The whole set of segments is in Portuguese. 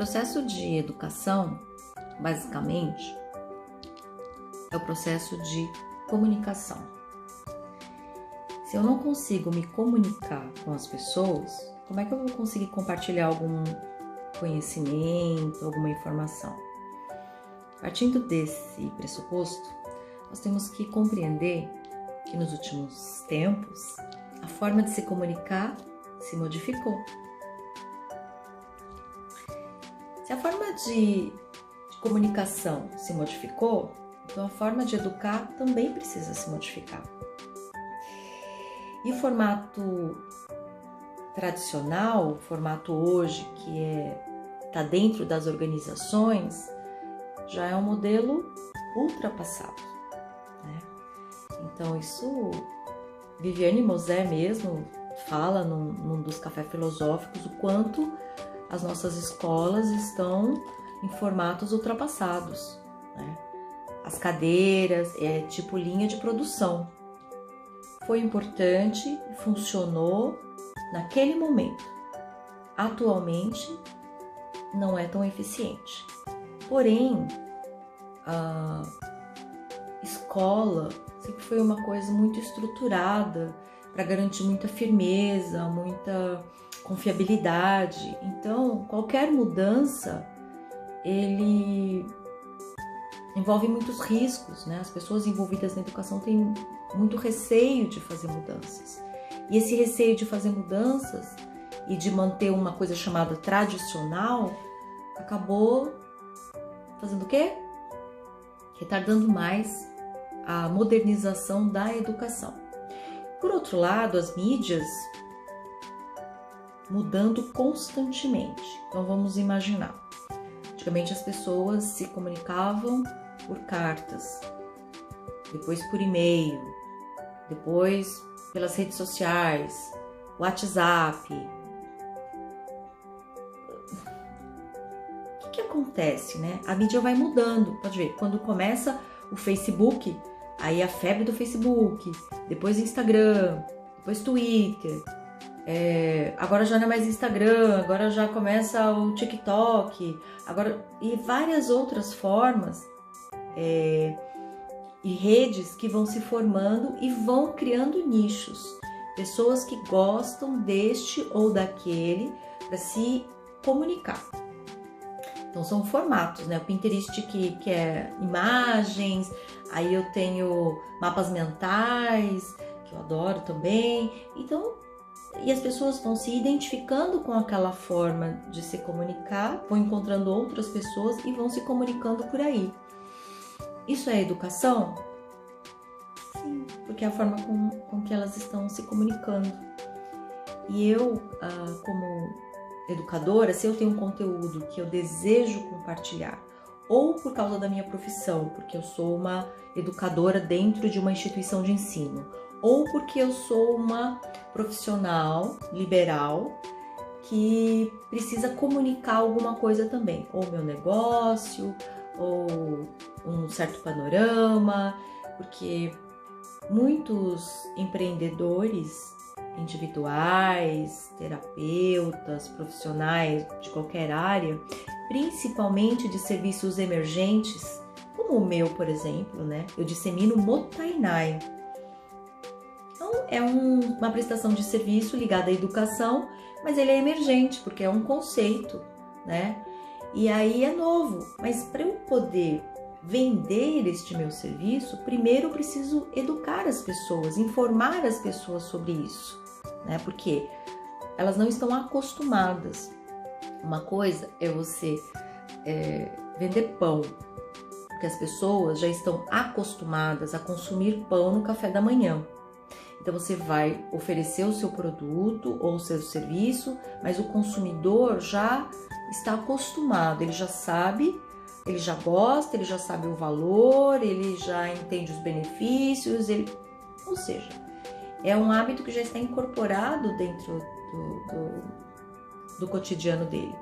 processo de educação, basicamente, é o processo de comunicação. Se eu não consigo me comunicar com as pessoas, como é que eu vou conseguir compartilhar algum conhecimento, alguma informação? Partindo desse pressuposto, nós temos que compreender que nos últimos tempos a forma de se comunicar se modificou. Se a forma de comunicação se modificou, então a forma de educar também precisa se modificar. E o formato tradicional, o formato hoje que está dentro das organizações, já é um modelo ultrapassado, né? Então isso, Viviane Mosé mesmo fala num dos cafés filosóficos o quanto as nossas escolas estão em formatos ultrapassados, né? As cadeiras é tipo linha de produção. Foi importante e funcionou naquele momento. Atualmente não é tão eficiente. Porém, a escola sempre foi uma coisa muito estruturada para garantir muita firmeza, muita confiabilidade. Então, qualquer mudança, ele envolve muitos riscos, né? As pessoas envolvidas na educação têm muito receio de fazer mudanças. E esse receio de fazer mudanças e de manter uma coisa chamada tradicional acabou fazendo o quê? Retardando mais a modernização da educação. Por outro lado, as mídias mudando constantemente. Então vamos imaginar. Antigamente as pessoas se comunicavam por cartas, depois por e-mail, depois pelas redes sociais, WhatsApp. O que acontece, né? A mídia vai mudando. Pode ver, quando começa o Facebook, aí a febre do Facebook, depois Instagram, depois Twitter. Agora já não é mais Instagram, agora já começa o TikTok, agora e várias outras formas e redes que vão se formando e vão criando nichos, pessoas que gostam deste ou daquele para se comunicar. Então são formatos, né? O Pinterest que é imagens, aí eu tenho mapas mentais, que eu adoro também. Então, e as pessoas vão se identificando com aquela forma de se comunicar, vão encontrando outras pessoas e vão se comunicando por aí. Isso é educação? Sim, porque é a forma com que elas estão se comunicando. E eu, como educadora, se eu tenho um conteúdo que eu desejo compartilhar, ou por causa da minha profissão, porque eu sou uma educadora dentro de uma instituição de ensino, ou porque eu sou uma profissional liberal que precisa comunicar alguma coisa também, ou meu negócio, ou um certo panorama, porque muitos empreendedores individuais, terapeutas, profissionais de qualquer área, principalmente de serviços emergentes, como o meu, por exemplo, né? Eu dissemino Motainai. Então, é uma prestação de serviço ligada à educação, mas ele é emergente, porque é um conceito, né? E aí é novo, mas para eu poder vender este meu serviço, primeiro eu preciso educar as pessoas, informar as pessoas sobre isso, né? Porque elas não estão acostumadas. Uma coisa é você vender pão, porque as pessoas já estão acostumadas a consumir pão no café da manhã. Então você vai oferecer o seu produto ou o seu serviço, mas o consumidor já está acostumado, ele já sabe, ele já gosta, ele já sabe o valor, ele já entende os benefícios, ou seja, é um hábito que já está incorporado dentro do cotidiano dele.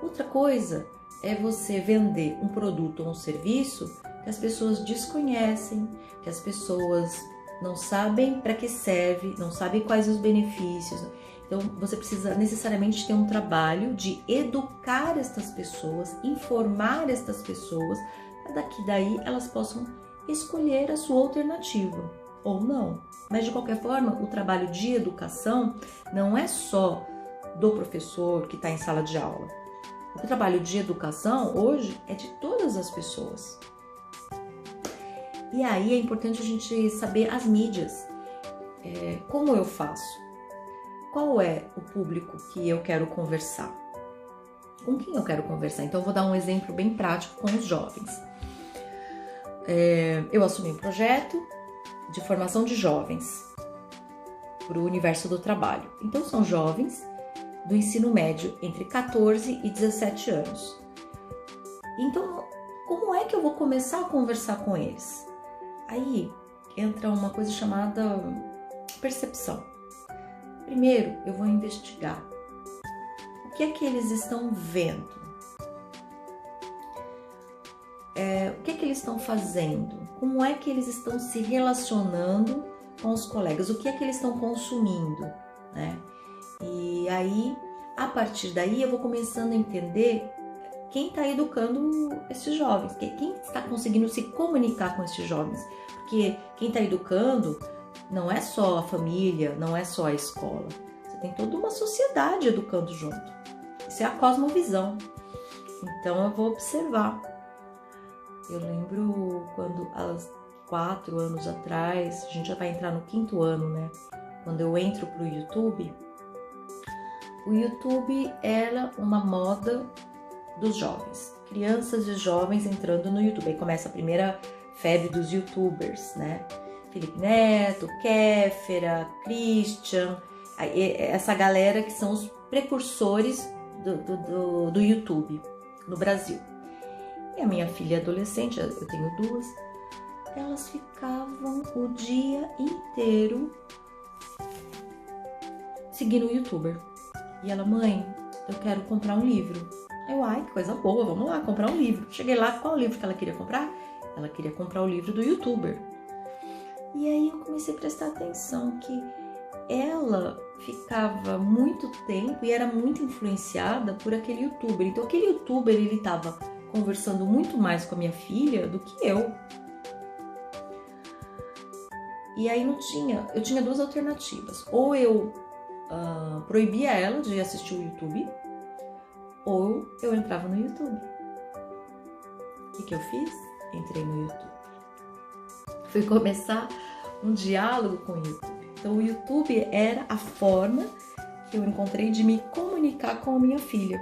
Outra coisa é você vender um produto ou um serviço que as pessoas desconhecem, que as pessoas não sabem para que serve, não sabem quais os benefícios. Então, você precisa necessariamente ter um trabalho de educar estas pessoas, informar estas pessoas, para que daí elas possam escolher a sua alternativa, ou não. Mas, de qualquer forma, o trabalho de educação não é só do professor que está em sala de aula. O trabalho de educação, hoje, é de todas as pessoas. E aí é importante a gente saber as mídias. Como eu faço? Qual é o público que eu quero conversar? Com quem eu quero conversar? Então, eu vou dar um exemplo bem prático com os jovens. Eu assumi um projeto de formação de jovens para o universo do trabalho. Então, são jovens do ensino médio entre 14 e 17 anos. Então, como é que eu vou começar a conversar com eles? Aí entra uma coisa chamada percepção. Primeiro, eu vou investigar o que é que eles estão vendo, o que é que eles estão fazendo, como é que eles estão se relacionando com os colegas, o que é que eles estão consumindo, né? E aí, a partir daí, eu vou começando a entender quem está educando esses jovens, quem está conseguindo se comunicar com esses jovens, porque quem está educando não é só a família, não é só a escola. Você tem toda uma sociedade educando junto. Isso é a cosmovisão. Então eu vou observar. Eu lembro quando, há 4 anos atrás, a gente já vai entrar no 5º ano, né? Quando eu entro pro YouTube, o YouTube era uma moda dos jovens. Crianças e jovens entrando no YouTube. Aí começa a primeira febre dos YouTubers, né? Felipe Neto, Kéfera, Christian, essa galera que são os precursores do YouTube no Brasil. E a minha filha adolescente, eu tenho 2, elas ficavam o dia inteiro seguindo o YouTuber. E ela, mãe, eu quero comprar um livro. Eu, ai, que coisa boa, vamos lá, comprar um livro. Cheguei lá, qual livro que ela queria comprar? Ela queria comprar o livro do YouTuber. E aí eu comecei a prestar atenção que ela ficava muito tempo e era muito influenciada por aquele YouTuber. Então aquele YouTuber, ele estava conversando muito mais com a minha filha do que eu. E aí eu tinha 2 alternativas. Ou eu proibia ela de assistir o YouTube, ou eu entrava no YouTube. O que eu fiz? Entrei no YouTube. Fui começar um diálogo com o YouTube. Então o YouTube era a forma que eu encontrei de me comunicar com a minha filha.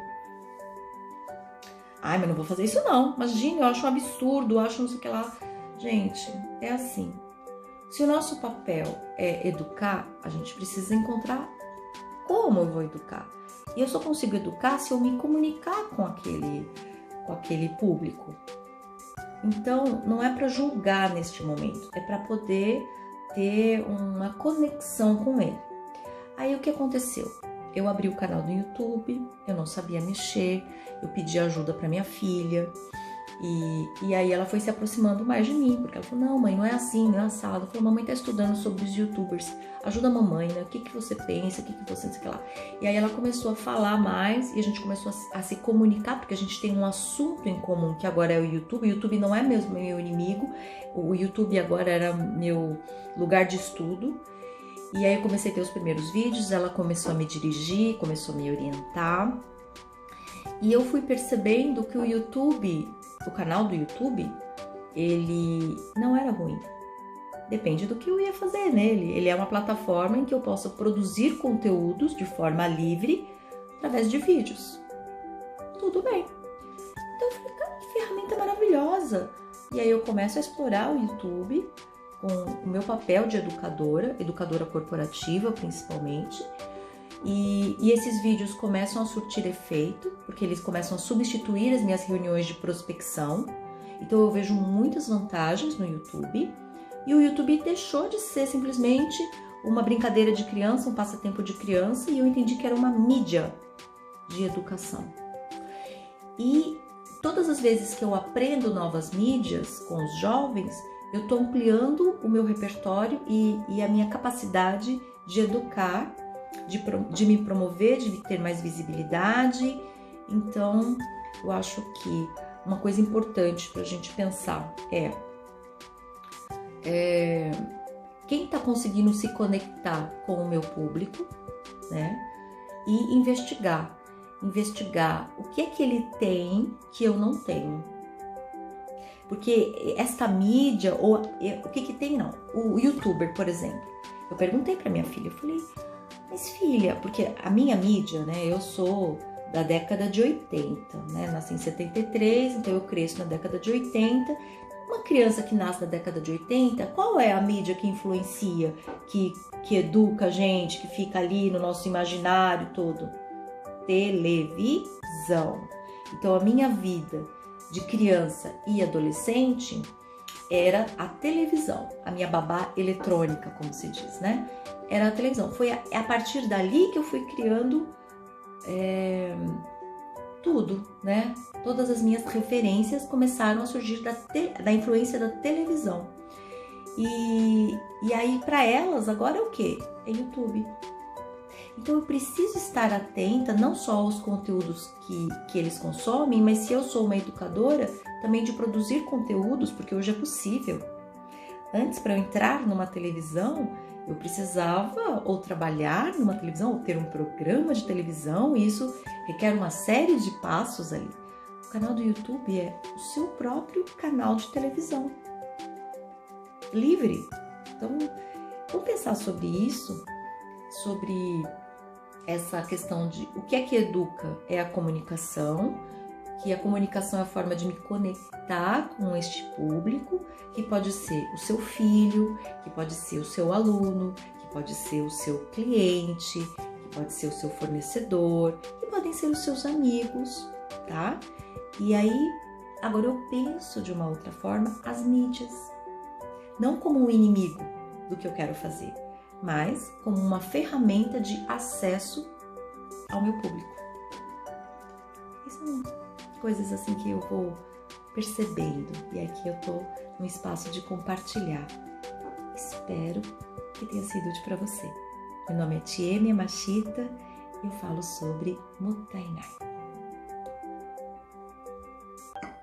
Ai, mas não vou fazer isso não. Imagina, eu acho um absurdo, eu acho não sei o que lá. Gente, é assim. Se o nosso papel é educar, a gente precisa encontrar como eu vou educar. E eu só consigo educar se eu me comunicar com aquele público. Então, não é para julgar neste momento, é para poder ter uma conexão com ele. Aí, o que aconteceu? Eu abri o canal do YouTube, eu não sabia mexer, eu pedi ajuda para minha filha, e aí ela foi se aproximando mais de mim, porque ela falou, não mãe, não é assim, não é assado. Eu falei, mamãe tá estudando sobre os YouTubers, ajuda a mamãe, né? O que você pensa, o que você não sei o que lá. E aí ela começou a falar mais, e a gente começou a se comunicar, porque a gente tem um assunto em comum, que agora é o YouTube. O YouTube não é mesmo meu inimigo, o YouTube agora era meu lugar de estudo. E aí eu comecei a ter os primeiros vídeos, ela começou a me dirigir, começou a me orientar. E eu fui percebendo que o YouTube, o canal do YouTube, ele não era ruim. Depende do que eu ia fazer nele. Ele é uma plataforma em que eu posso produzir conteúdos de forma livre através de vídeos. Tudo bem. Então eu falei, cara, que ferramenta maravilhosa. E aí eu começo a explorar o YouTube com o meu papel de educadora corporativa principalmente. E esses vídeos começam a surtir efeito, porque eles começam a substituir as minhas reuniões de prospecção. Então eu vejo muitas vantagens no YouTube. E o YouTube deixou de ser simplesmente uma brincadeira de criança, um passatempo de criança, e eu entendi que era uma mídia de educação. E todas as vezes que eu aprendo novas mídias com os jovens, eu estou ampliando o meu repertório e a minha capacidade de educar de me promover, de ter mais visibilidade. Então, eu acho que uma coisa importante para a gente pensar é quem está conseguindo se conectar com o meu público, né? E investigar o que é que ele tem que eu não tenho. Porque esta mídia, ou o que tem não, o youtuber, por exemplo, eu perguntei para minha filha, eu falei, mas filha, porque a minha mídia, né, eu sou da década de 80, né, nasci em 73, então eu cresço na década de 80, uma criança que nasce na década de 80, qual é a mídia que influencia, que educa a gente, que fica ali no nosso imaginário todo? Televisão. Então a minha vida de criança e adolescente era a televisão, a minha babá eletrônica, como se diz, né? Era a televisão. Foi a partir dali que eu fui criando tudo, né? Todas as minhas referências começaram a surgir da influência da televisão. E aí, para elas, agora é o quê? É YouTube. Então, eu preciso estar atenta não só aos conteúdos que eles consomem, mas se eu sou uma educadora, também de produzir conteúdos, porque hoje é possível. Antes, para eu entrar numa televisão, eu precisava ou trabalhar numa televisão, ou ter um programa de televisão, e isso requer uma série de passos ali. O canal do YouTube é o seu próprio canal de televisão. Livre. Então, vamos pensar sobre isso, sobre essa questão de o que é que educa é a comunicação, que a comunicação é a forma de me conectar com este público, que pode ser o seu filho, que pode ser o seu aluno, que pode ser o seu cliente, que pode ser o seu fornecedor, que podem ser os seus amigos, tá? E aí, agora eu penso de uma outra forma as mídias, não como um inimigo do que eu quero fazer, mas como uma ferramenta de acesso ao meu público. São coisas assim que eu vou percebendo, e aqui eu tô num espaço de compartilhar. Espero que tenha sido útil para você. Meu nome é Tiemia Machita e eu falo sobre Mutainai.